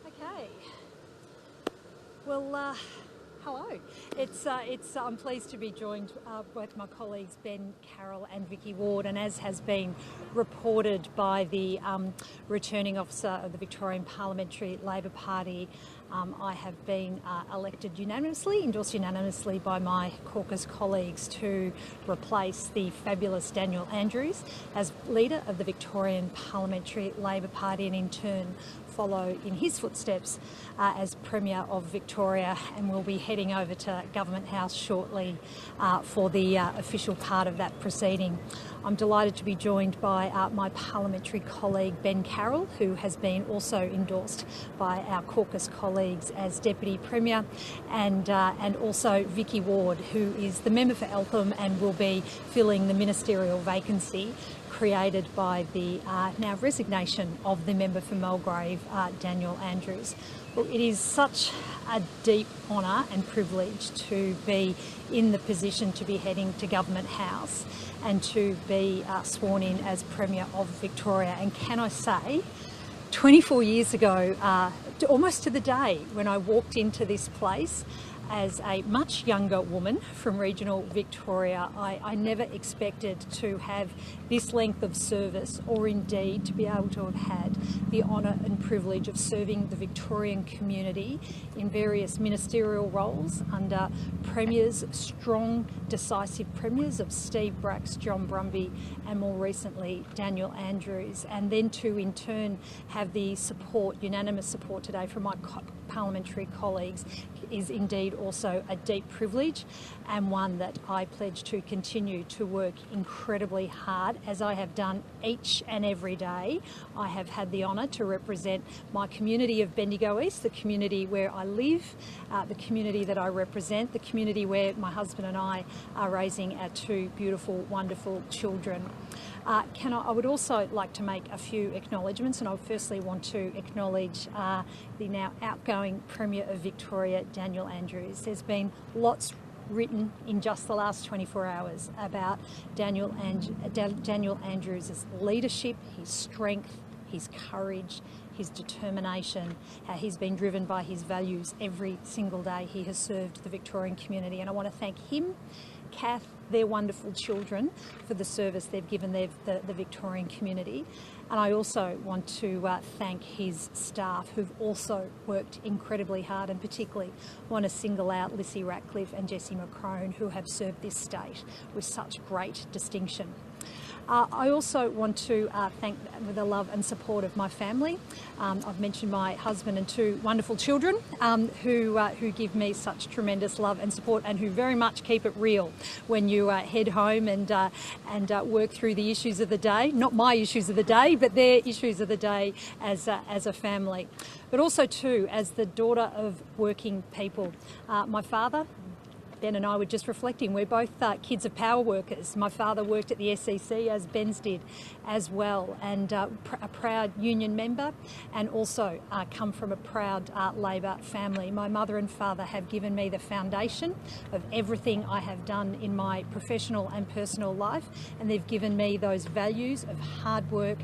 Okay. Well, hello. I'm pleased to be joined both my colleagues Ben Carroll and Vicky Ward, and as has been reported by the returning officer of the Victorian Parliamentary Labor Party, I have been elected unanimously, endorsed unanimously by my caucus colleagues to replace the fabulous Daniel Andrews as leader of the Victorian Parliamentary Labor Party, and in turn follow in his footsteps as Premier of Victoria, and we'll be heading over to Government House shortly for the official part of that proceeding. I'm delighted to be joined by my parliamentary colleague Ben Carroll, who has been also endorsed by our caucus colleagues as Deputy Premier, and also Vicky Ward, who is the member for Eltham and will be filling the ministerial vacancy created by the now resignation of the member for Mulgrave, Daniel Andrews. Well, it is such a deep honour and privilege to be in the position to be heading to Government House and to be sworn in as Premier of Victoria. And can I say, 24 years ago, almost to the day when I walked into this place, as a much younger woman from regional Victoria, I never expected to have this length of service, or indeed to be able to have had the honour and privilege of serving the Victorian community in various ministerial roles under premiers, strong, decisive premiers of Steve Bracks, John Brumby, and more recently Daniel Andrews, and then to in turn have the support, unanimous support today from my parliamentary colleagues is indeed also a deep privilege, and one that I pledge to continue to work incredibly hard, as I have done each and every day. I have had the honour to represent my community of Bendigo East, the community where I live, the community that I represent, the community where my husband and I are raising our two beautiful, wonderful children. I would also like to make a few acknowledgements, and I firstly want to acknowledge the now outgoing Premier of Victoria, Daniel Andrews. There's been lots written in just the last 24 hours about Daniel Andrews' leadership, his strength, his courage, his determination, how he's been driven by his values every single day he has served the Victorian community. And I want to thank him, Kath, their wonderful children, for the service they've given the Victorian community. And I also want to thank his staff, who've also worked incredibly hard, and particularly want to single out Lissy Ratcliffe and Jessie McCrone, who have served this state with such great distinction. I also want to thank the love and support of my family. I've mentioned my husband and two wonderful children who give me such tremendous love and support, and who very much keep it real when you head home and work through the issues of the day. Not my issues of the day, but their issues of the day as a family. But also too, as the daughter of working people. My father, Ben and I were just reflecting, we're both kids of power workers. My father worked at the SEC, as Ben's did as well, and a proud union member, and also come from a proud Labor family. My mother and father have given me the foundation of everything I have done in my professional and personal life, and they've given me those values of hard work,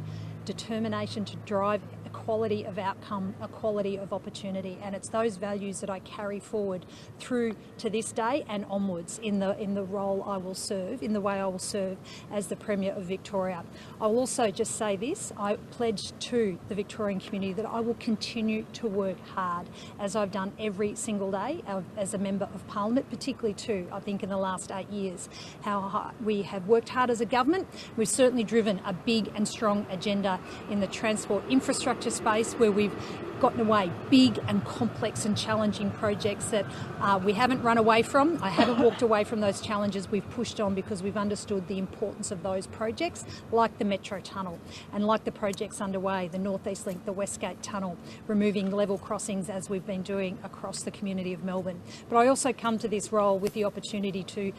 determination to drive equality of outcome, equality of opportunity, and it's those values that I carry forward through to this day and onwards in the role I will serve, in the way I will serve as the Premier of Victoria. I will also just say this: I pledge to the Victorian community that I will continue to work hard, as I've done every single day as a Member of Parliament, particularly too, I think in the last 8 years, how we have worked hard as a government. We've certainly driven a big and strong agenda in the transport infrastructure space, where we've gotten away big and complex and challenging projects that we haven't run away from. I haven't walked away from those challenges. We've pushed on because we've understood the importance of those projects, like the Metro Tunnel and like the projects underway, the North East Link, the Westgate Tunnel, removing level crossings as we've been doing across the community of Melbourne. But I also come to this role with the opportunity to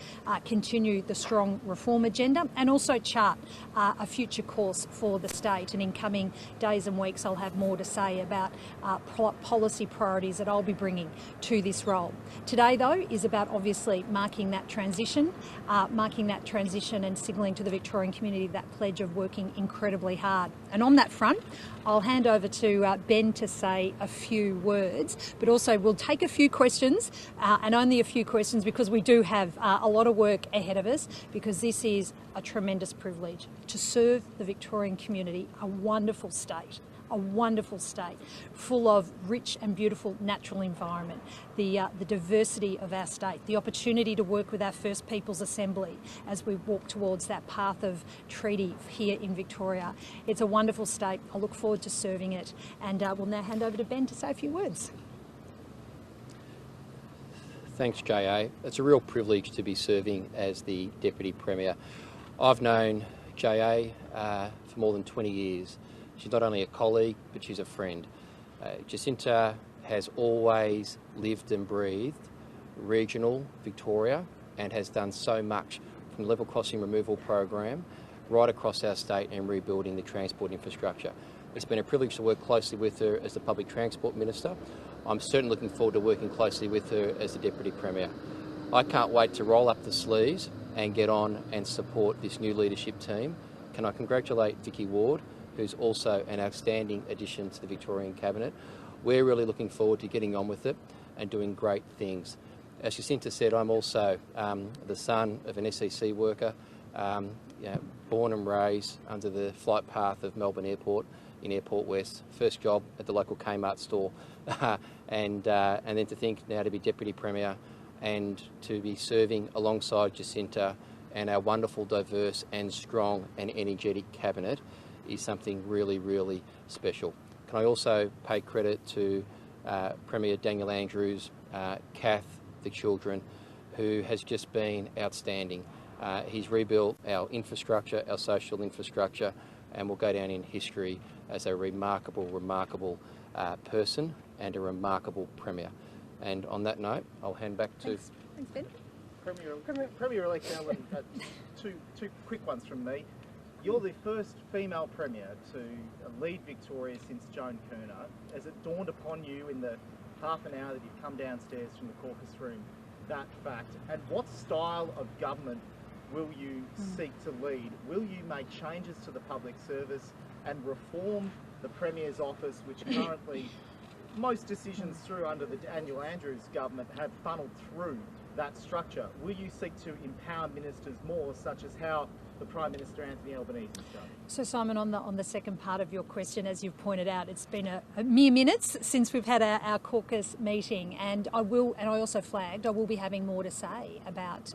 continue the strong reform agenda and also chart a future course for the state. And in coming days and weeks, I'll have more to say about policy priorities that I'll be bringing to this role. Today, though, is about obviously marking that transition and signalling to the Victorian community that pledge of working incredibly hard. And on that front, I'll hand over to Ben to say a few words, but also we'll take a few questions, and only a few questions, because we do have a lot of work ahead of us, because this is a tremendous privilege to serve the Victorian community, a wonderful state full of rich and beautiful natural environment, the diversity of our state, the opportunity to work with our First Peoples Assembly as we walk towards that path of treaty here in Victoria. It's a wonderful state. I look forward to serving it, and we'll now hand over to Ben to say a few words. Thanks, JA. It's a real privilege to be serving as the Deputy Premier. I've known JA for more than 20 years. She's not only a colleague, but she's a friend. Jacinta has always lived and breathed regional Victoria and has done so much from the level crossing removal program right across our state and rebuilding the transport infrastructure. It's been a privilege to work closely with her as the Public Transport Minister. I'm certainly looking forward to working closely with her as the Deputy Premier. I can't wait to roll up the sleeves and get on and support this new leadership team. Can I congratulate Vicky Ward, who's also an outstanding addition to the Victorian Cabinet. We're really looking forward to getting on with it and doing great things. As Jacinta said, I'm also the son of an SEC worker, born and raised under the flight path of Melbourne Airport in Airport West. First job at the local Kmart store, and then to think now to be Deputy Premier and to be serving alongside Jacinta and our wonderful, diverse and strong and energetic Cabinet is something really, really special. Can I also pay credit to Premier Daniel Andrews, Kath, the children, who has just been outstanding. He's rebuilt our infrastructure, our social infrastructure, and will go down in history as a remarkable, remarkable person and a remarkable Premier. And on that note, I'll hand back to... Thanks Ben. Premier-elect Allan, two quick ones from me. You're the first female Premier to lead Victoria since Joan Kerner. Has it dawned upon you in the half an hour that you've come downstairs from the caucus room that fact? And what style of government will you seek to lead? Will you make changes to the public service and reform the Premier's office, which currently most decisions through under the Daniel Andrews government have funneled through that structure? Will you seek to empower ministers more, such as how the Prime Minister Anthony Albanese has done? So Simon, on the second part of your question, as you've pointed out, it's been a mere minutes since we've had our caucus meeting, and I also flagged I will be having more to say about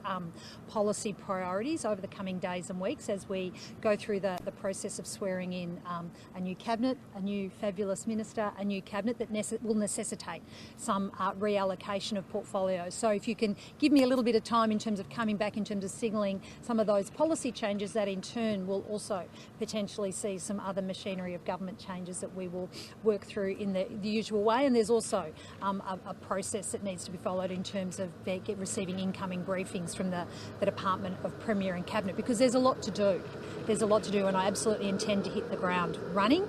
policy priorities over the coming days and weeks as we go through the process of swearing in a new cabinet, a new fabulous minister, a new cabinet that will necessitate some reallocation of portfolios. So if you can give me a little bit of time in terms of coming back, in terms of signalling some of those policy changes that in turn will also potentially see some other machinery of government changes that we will work through in the usual way. And there's also a process that needs to be followed in terms of receiving incoming briefings from the Department of Premier and Cabinet, because there's a lot to do. There's a lot to do, and I absolutely intend to hit the ground running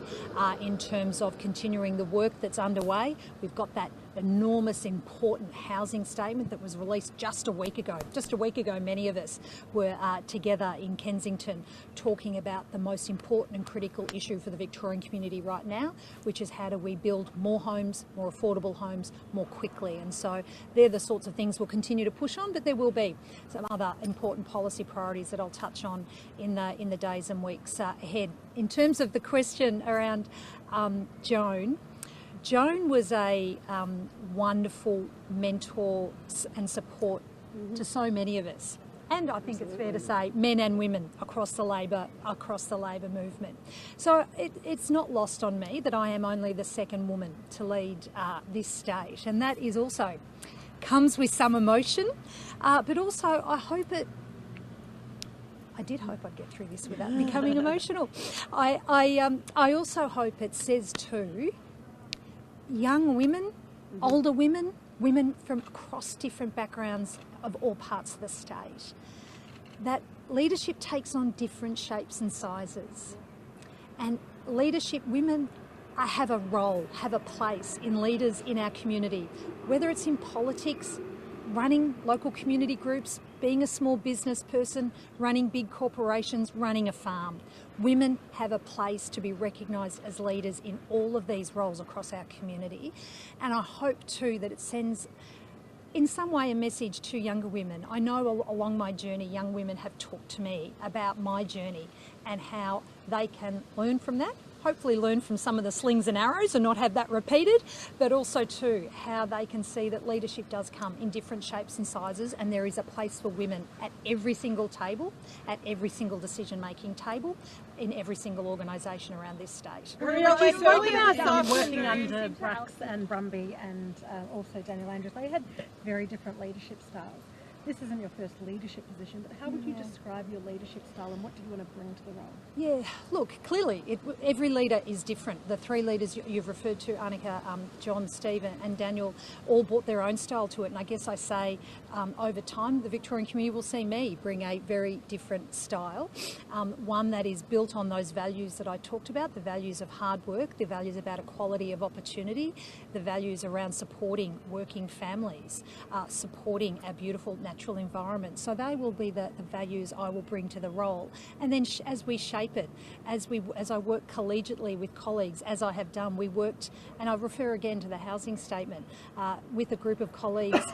in terms of continuing the work that's underway. We've got that enormous, important housing statement that was released just a week ago. Just a week ago, many of us were together in Kensington talking about the most important and critical issue for the Victorian community right now, which is how do we build more homes, more affordable homes, more quickly. And so they're the sorts of things we'll continue to push on, but there will be some other important policy priorities that I'll touch on in the days and weeks ahead. In terms of the question around Joan was a wonderful mentor and support to so many of us, and I think it's fair to say men and women across the Labor movement. So it's not lost on me that I am only the second woman to lead this state, and that is also comes with some emotion, but also I did hope I'd get through this without becoming emotional. I also hope it says to young women, older women, women from across different backgrounds of all parts of the state, that leadership takes on different shapes and sizes. And leadership, women have a role, have a place in leaders in our community, whether it's in politics, running local community groups, being a small business person, running big corporations, running a farm. Women have a place to be recognised as leaders in all of these roles across our community. And I hope too that it sends in some way a message to younger women. I know along my journey young women have talked to me about my journey and how they can learn from that, hopefully learn from some of the slings and arrows and not have that repeated, but also too how they can see that leadership does come in different shapes and sizes, and there is a place for women at every single table, at every single decision-making table, in every single organisation around this state. We spoke about working under Brooks and Brumby and also Daniel Andrews. They had very different leadership styles. This isn't your first leadership position, but how would you describe your leadership style and what do you want to bring to the role? Yeah, look, clearly every leader is different. The three leaders you've referred to, Annika, John, Steve and Daniel, all brought their own style to it. And I guess I say over time the Victorian community will see me bring a very different style, one that is built on those values that I talked about, the values of hard work, the values about equality of opportunity, the values around supporting working families, supporting our beautiful natural environment. So they will be the values I will bring to the role. And then as we shape it, as I work collegiately with colleagues, as I have done, we worked, and I refer again to the housing statement, with a group of colleagues,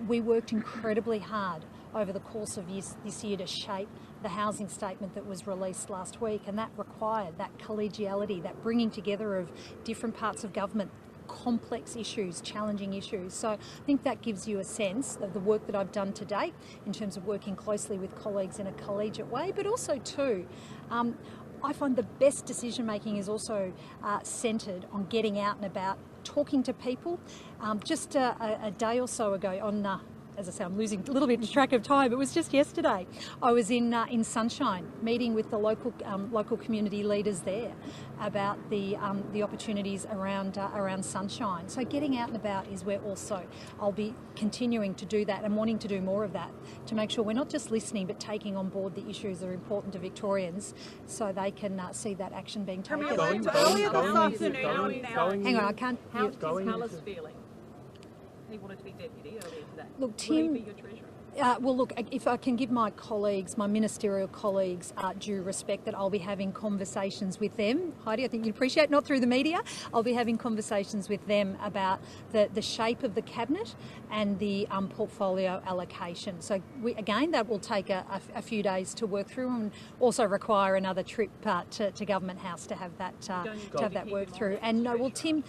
we worked incredibly hard over the course of this year to shape the housing statement that was released last week, and that required that collegiality, that bringing together of different parts of government, complex issues, challenging issues. So I think that gives you a sense of the work that I've done to date in terms of working closely with colleagues in a collegiate way, but also too, I find the best decision making is also centred on getting out and about, talking to people. Just a day or so ago on as I say, I'm losing a little bit of track of time. It was just yesterday. I was in Sunshine, meeting with the local community leaders there about the opportunities around Sunshine. So getting out and about is where also I'll be continuing to do that and wanting to do more of that to make sure we're not just listening but taking on board the issues that are important to Victorians, so they can see that action being taken. Earlier this afternoon, hang on, I can't. How's Carlos feeling? He wanted to be deputy earlier today. Look, Will Tim. he be your treasurer? Well, look, if I can give my colleagues, my ministerial colleagues, due respect, that I'll be having conversations with them. Heidi, I think you'd appreciate, not through the media. I'll be having conversations with them about the shape of the cabinet and the portfolio allocation. So again, that will take a few days to work through and also require another trip to Government House to have that work through. And no, well, Tim,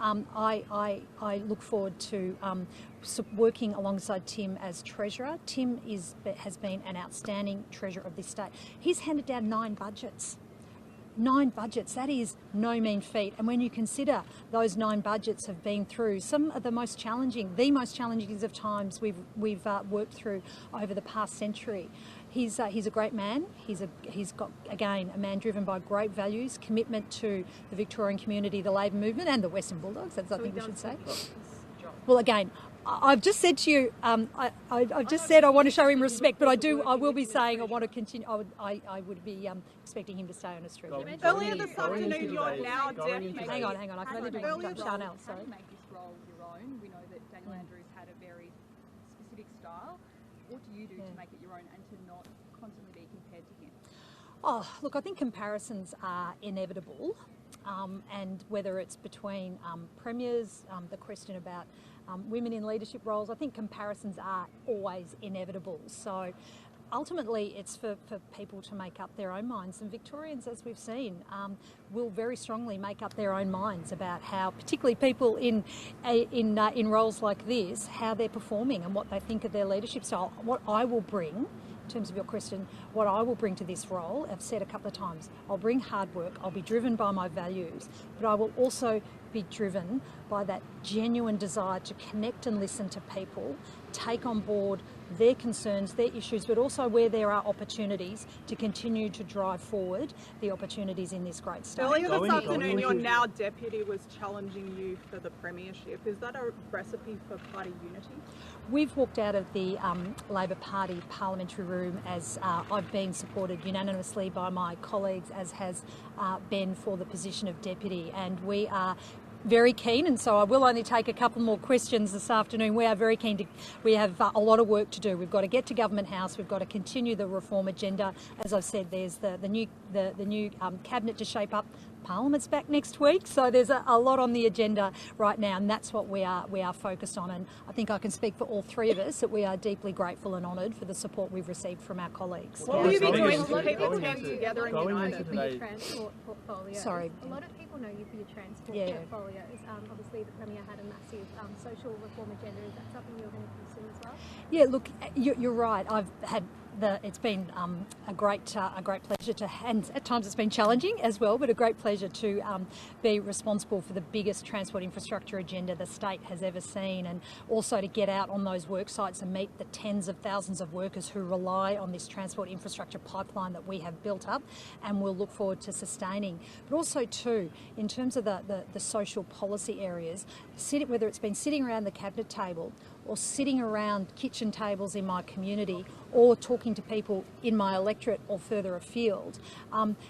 I look forward to working alongside Tim as Treasurer. Tim has been an outstanding Treasurer of this state. He's handed down 9 budgets. 9 budgets, that is no mean feat. And when you consider those 9 budgets have been through some of the most challenging of times we've worked through over the past century. He's a great man. He's got, again, a man driven by great values, commitment to the Victorian community, the Labor movement and the Western Bulldogs, that's I think we should say. Well, again, I've just said to you, I've just said I want to show him respect, but I will be saying I want to continue. I would be expecting him to stay on as Treasurer. Earlier this afternoon, you're now deputy. Hang on. I can only do Chanel. How do you make this role your own? We know that Daniel Andrews had a very specific style. What do you do to make it your own and to not constantly be compared to him? Oh, look, I think comparisons are inevitable. And whether it's between premiers, the question about women in leadership roles, I think comparisons are always inevitable. So ultimately it's for people to make up their own minds, and Victorians, as we've seen, will very strongly make up their own minds about how, particularly people in roles like this, how they're performing and what they think of their leadership style. What I will bring, in terms of your question, what I will bring to this role, I've said a couple of times, I'll bring hard work, I'll be driven by my values, but I will also be driven by that genuine desire to connect and listen to people, take on board their concerns, their issues, but also where there are opportunities to continue to drive forward the opportunities in this great state. Earlier this afternoon, your now deputy was challenging you for the premiership. Is that a recipe for party unity? We've walked out of the Labor Party parliamentary room as I've been supported unanimously by my colleagues, as has Ben, for the position of deputy, and we are very keen, and so I will only take a couple more questions this afternoon. We are very keen to, we have a lot of work to do. We've got to get to Government House, we've got to continue the reform agenda. As I've said, there's the new cabinet to shape up. Parliament's back next week, so there's a lot on the agenda right now, and that's what we are focused on. And I think I can speak for all three of us that we are deeply grateful and honoured for the support we've received from our colleagues. What will you be doing to keep the team together and united? For your transport portfolio. Sorry. A lot of people know you for your transport portfolios. Obviously, the Premier had a massive social reform agenda. Is that something you're going to pursue as well? Yeah, look, you're right. I've had it's been a great pleasure to, and at times it's been challenging as well, but a great pleasure to be responsible for the biggest transport infrastructure agenda the state has ever seen, and also to get out on those work sites and meet the tens of thousands of workers who rely on this transport infrastructure pipeline that we have built up and we'll look forward to sustaining. But also too, in terms of the social policy areas, whether it's been sitting around the cabinet table or sitting around kitchen tables in my community or talking to people in my electorate or further afield,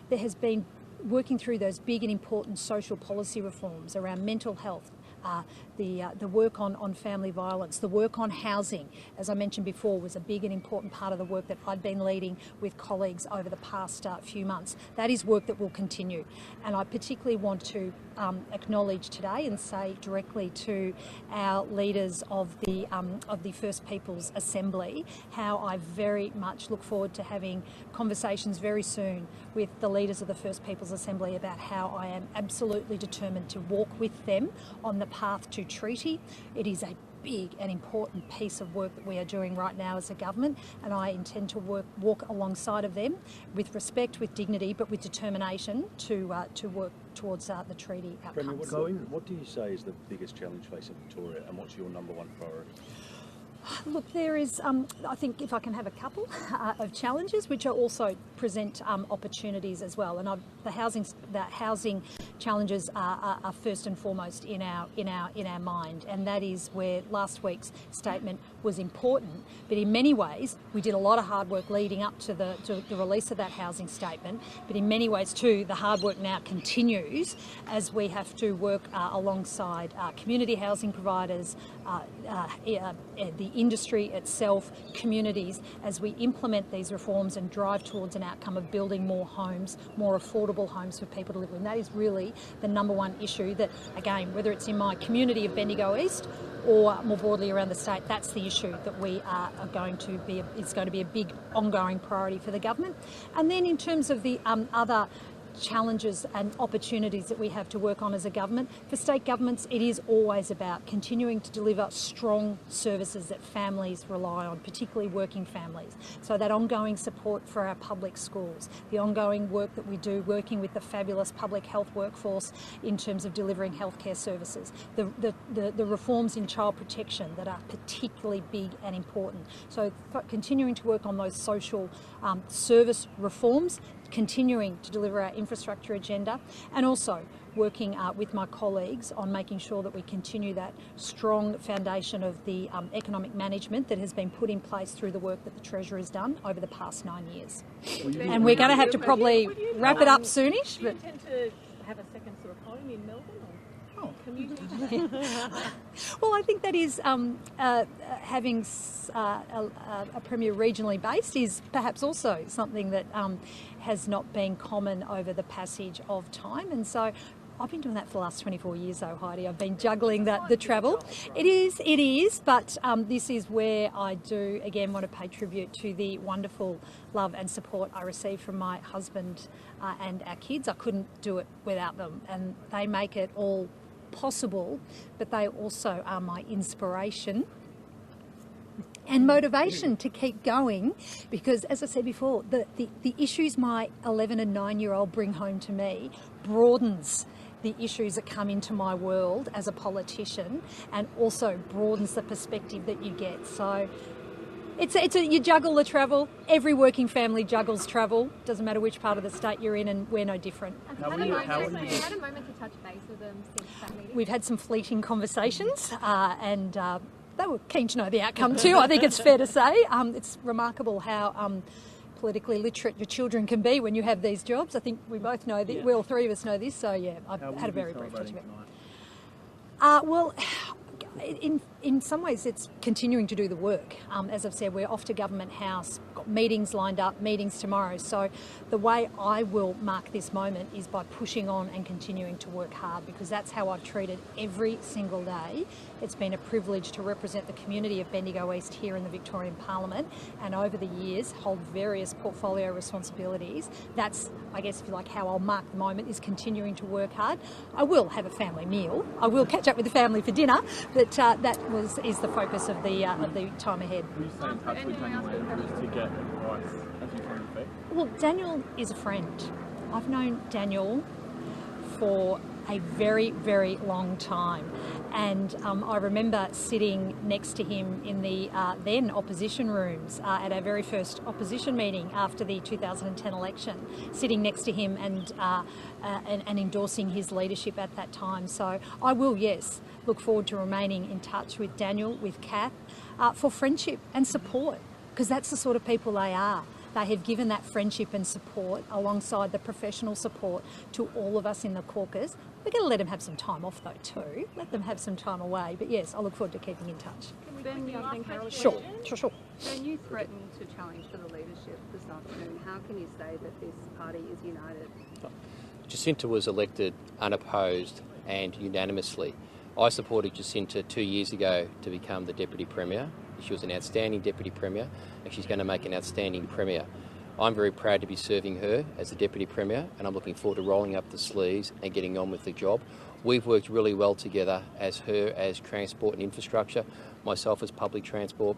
there has been working through those big and important social policy reforms around mental health, the work on family violence, the work on housing, as I mentioned before, was a big and important part of the work that I'd been leading with colleagues over the past few months. That is work that will continue, and I particularly want to acknowledge today and say directly to our leaders of the First Peoples Assembly how I very much look forward to having conversations very soon with the leaders of the First Peoples Assembly about how I am absolutely determined to walk with them on the path to treaty. It is a big and important piece of work that we are doing right now as a government, and I intend to walk alongside of them with respect, with dignity, but with determination to work towards the treaty outcomes. Premier, what do you say is the biggest challenge facing Victoria, and what's your number one priority? Look, there is, I think if I can have a couple of challenges, which are also present opportunities as well. And the housing challenges are first and foremost in our mind, and that is where last week's statement was important. But in many ways, we did a lot of hard work leading up to the release of that housing statement. But in many ways too, the hard work now continues as we have to work alongside community housing providers, the industry itself, communities, as we implement these reforms and drive towards an outcome of building more homes, more affordable homes for people to live in. That is really the number one issue that, again, whether it's in my community of Bendigo East or more broadly around the state, that's the issue that we are going to be, it's going to be a big ongoing priority for the government. And then in terms of the other challenges and opportunities that we have to work on as a government. For state governments, it is always about continuing to deliver strong services that families rely on, particularly working families. So that ongoing support for our public schools, the ongoing work that we do working with the fabulous public health workforce in terms of delivering healthcare services, the reforms in child protection that are particularly big and important. So continuing to work on those social service reforms, continuing to deliver our infrastructure agenda, and also working with my colleagues on making sure that we continue that strong foundation of the economic management that has been put in place through the work that the Treasurer has done over the past 9 years. And we're going to have to probably wrap it up soonish. Do you intend to have a second sort of home in Melbourne? Well, I think that is having a Premier regionally based is perhaps also something that has not been common over the passage of time, and so I've been doing that for the last 24 years though, Heidi. I've been juggling the travel. It is, but this is where I do, again, want to pay tribute to the wonderful love and support I receive from my husband and our kids. I couldn't do it without them, and they make it all possible, but they also are my inspiration and motivation to keep going, because as I said before, the issues my 11 and 9-year-old bring home to me broadens the issues that come into my world as a politician, and also broadens the perspective that you get. So You juggle the travel. Every working family juggles travel. Doesn't matter which part of the state you're in, and we're no different. Have you had a moment to touch base with them since that meeting? We've had some fleeting conversations, and they were keen to know the outcome too. I think it's fair to say. It's remarkable how politically literate your children can be when you have these jobs. I think we both know that. We all three of us know this. So yeah, I've had a very brief touch of it. Well, in some ways, it's continuing to do the work. As I've said, we're off to Government House, got meetings lined up, meetings tomorrow. So the way I will mark this moment is by pushing on and continuing to work hard, because that's how I've treated every single day. It's been a privilege to represent the community of Bendigo East here in the Victorian Parliament, and over the years hold various portfolio responsibilities. That's, I guess, if you like, how I'll mark the moment, is continuing to work hard. I will have a family meal. I will catch up with the family for dinner, but that is the focus of the time ahead. Will you stay in touch with Daniel Andrews to get advice as you find fit? Well, Daniel is a friend. I've known Daniel for a very, very long time, and I remember sitting next to him in the then opposition rooms at our very first opposition meeting after the 2010 election, sitting next to him and endorsing his leadership at that time. So I will, yes, look forward to remaining in touch with Daniel, with Kath, for friendship and support, because that's the sort of people they are. They have given that friendship and support alongside the professional support to all of us in the caucus. We're going to let them have some time off though too. Let them have some time away. But yes, I look forward to keeping in touch. Ben, Sure. Ben, you threatened to challenge for the leadership this afternoon. How can you say that this party is united? Jacinta was elected unopposed and unanimously. I supported Jacinta 2 years ago to become the Deputy Premier. She was an outstanding Deputy Premier, and she's going to make an outstanding Premier. I'm very proud to be serving her as the Deputy Premier, and I'm looking forward to rolling up the sleeves and getting on with the job. We've worked really well together, as her as transport and infrastructure, myself as public transport.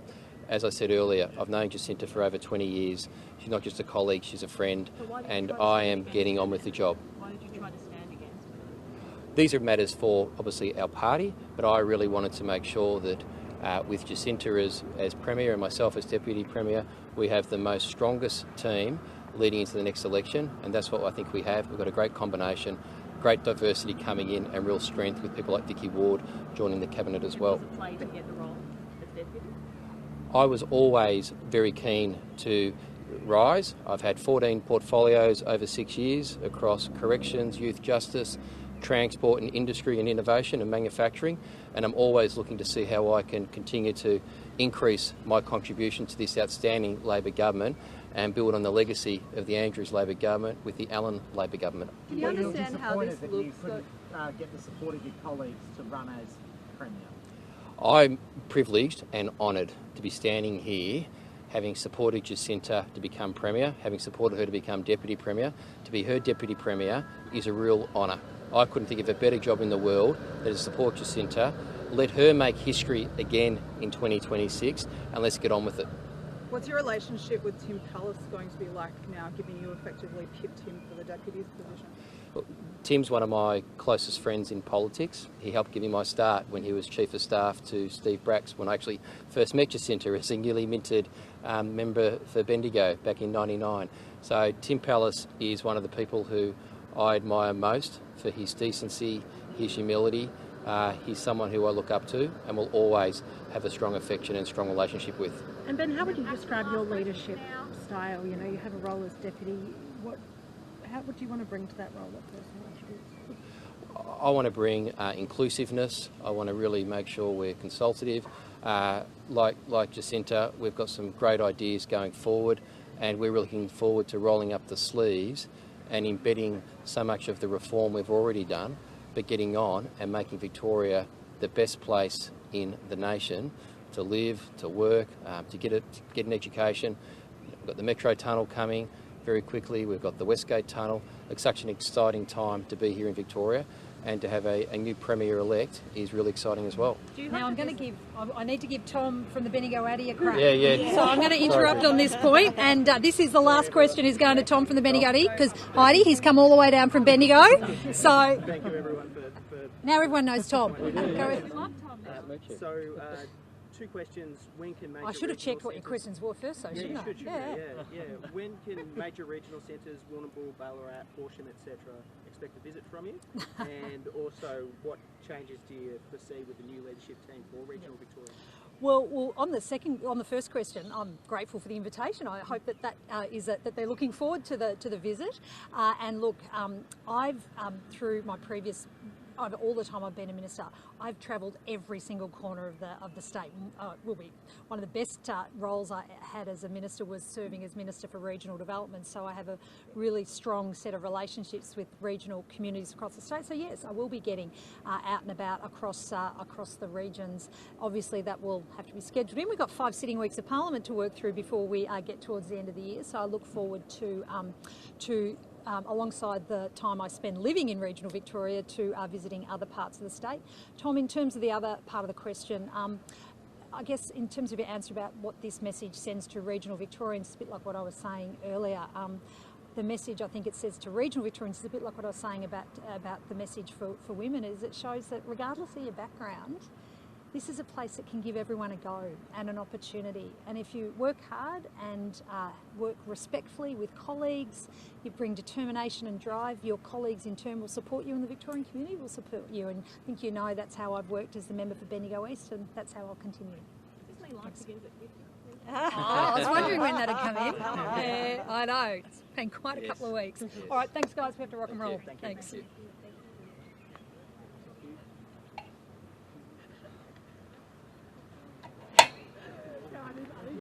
As I said earlier, I've known Jacinta for over 20 years. She's not just a colleague, she's a friend, and I am getting on with the job. Why did you try to stand against her? These are matters for, obviously, our party, but I really wanted to make sure that with Jacinta as Premier and myself as Deputy Premier, we have the most strongest team leading into the next election, and that's what I think we have. We've got a great combination, great diversity coming in, and real strength with people like Vicky Ward joining the Cabinet as well. Was it play to get the role as Deputy? I was always very keen to rise. I've had 14 portfolios over 6 years across corrections, youth justice, transport and industry and innovation and manufacturing, and I'm always looking to see how I can continue to increase my contribution to this outstanding Labor government and build on the legacy of the Andrews Labor government with the Allan Labor government. Do you understand how this that looks? you couldn't get the support of your colleagues to run as Premier? I'm privileged and honoured to be standing here, having supported Jacinta to become Premier, having supported her to become Deputy Premier. To be her Deputy Premier is a real honour. I couldn't think of a better job in the world than to support Jacinta, let her make history again in 2026, and let's get on with it. What's your relationship with Tim Pallas going to be like now, given you effectively pipped him for the deputy's position? Look, Tim's one of my closest friends in politics. He helped give me my start when he was Chief of Staff to Steve Bracks, when I actually first met Jacinta as a newly minted member for Bendigo back in '99. So Tim Pallas is one of the people who I admire most for his decency, his humility. He's someone who I look up to and will always have a strong affection and strong relationship with. And Ben, how would you describe your leadership style? You know, you have a role as deputy. How would you want to bring to that role, that personal attributes? I want to bring inclusiveness. I want to really make sure we're consultative. Like Jacinta, we've got some great ideas going forward, and we're looking forward to rolling up the sleeves and embedding so much of the reform we've already done, but getting on and making Victoria the best place in the nation to live, to work, to get an education. We've got the Metro Tunnel coming very quickly. We've got the Westgate Tunnel. It's such an exciting time to be here in Victoria, and to have a new Premier-elect is really exciting as well. Now I need to give Tom from the Bendigo Addy a crack. Yeah. So I'm going to interrupt on this point, and this is the last question is going to Tom from the Bendigo Addy, because Heidi, he's come all the way down from Bendigo. So Thank you everyone for now everyone knows Tom. So two questions. When can major I should have checked what your centres- questions were first, though, Yeah, shouldn't you I? should, yeah. When can major regional centres, Warrnambool, Ballarat, Horsham, etc., expect a visit from you? And also, what changes do you foresee with the new leadership team for regional Victoria? Well, on the first question, I'm grateful for the invitation. I hope that they're looking forward to the visit. And look, I've through my previous. All the time I've been a minister, I've travelled every single corner of the state. Will be one of the best roles I had as a minister was serving as Minister for Regional Development. So I have a really strong set of relationships with regional communities across the state. So yes, I will be getting out and about across the regions. Obviously, that will have to be scheduled in. We've got 5 sitting weeks of Parliament to work through before we get towards the end of the year. So I look forward to alongside the time I spend living in regional Victoria, to visiting other parts of the state. Tom, in terms of the other part of the question, I guess in terms of your answer about what this message sends to regional Victorians, it's a bit like what I was saying earlier. The message I think it says to regional Victorians is a bit like what I was saying about the message for women, is it shows that regardless of your background, this is a place that can give everyone a go and an opportunity. And if you work hard and work respectfully with colleagues, you bring determination and drive, your colleagues in turn will support you, and the Victorian community will support you. And I think you know that's how I've worked as the member for Bendigo East, and that's how I'll continue. This may like begins at 50. I was wondering when that'd come in. Yeah, I know. It's been quite a couple of weeks. All right, thanks guys. We have to rock and roll. Thank you. Thanks.